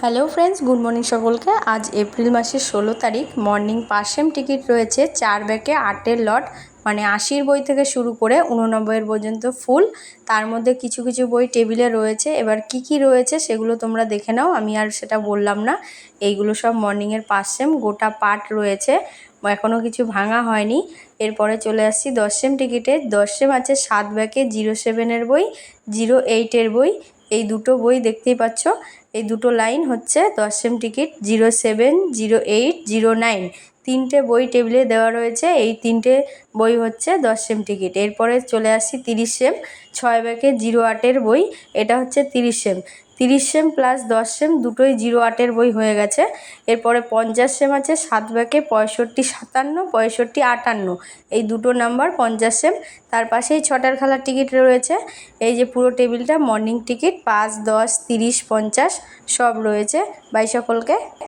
Hello friends, good morning সকলকে। আজ April মাসের 16 তারিখ। মর্নিং পাস সেম টিকিট রয়েছে 4 ব্যাগে 8-এর লট, মানে 80-র বই থেকে শুরু করে 89-এর পর্যন্ত ফুল। তার মধ্যে কিছু কিছু বই টেবিলে রয়েছে। এবার কি কি রয়েছে সেগুলো তোমরা দেখে নাও, আমি আর সেটা বললাম না। এইগুলো সব মর্নিংয়ের পাস সেম, গোটা পার্ট রয়েছে, এখনও কিছু ভাঙা হয়নি। এরপরে চলে আসছি 10 সেম টিকিটে। 10 সেম আছে 7 ব্যাগে 07-এর বই, 08-এর বই। এই দুটো বই দেখতেই পাচ্ছ, এই দুটো লাইন হচ্ছে 10 সেম টিকিট। 07, 08, 09 তিনটে বই টেবিলে দেওয়া রয়েছে। এই তিনটে বই হচ্ছে 10 সেম টিকিট। এরপরে চলে আসছি 30 সেম, 6 ব্যাগে 08-এর বই। এটা হচ্ছে 30 সেম। 30 সেম প্লাস 10 সেম দুটোই 08-এর বই হয়ে গেছে। এরপরে 50 সেম আছে 7 ব্যাগে 65, 57, 65, 58 এই দুটো নাম্বার 50 সেম। তার পাশেই 6টার খেলার টিকিট রয়েছে। এই যে পুরো টেবিলটা মর্নিং টিকিট 5, 10, 30, 50 সব রয়েছে। বাই সকলকে।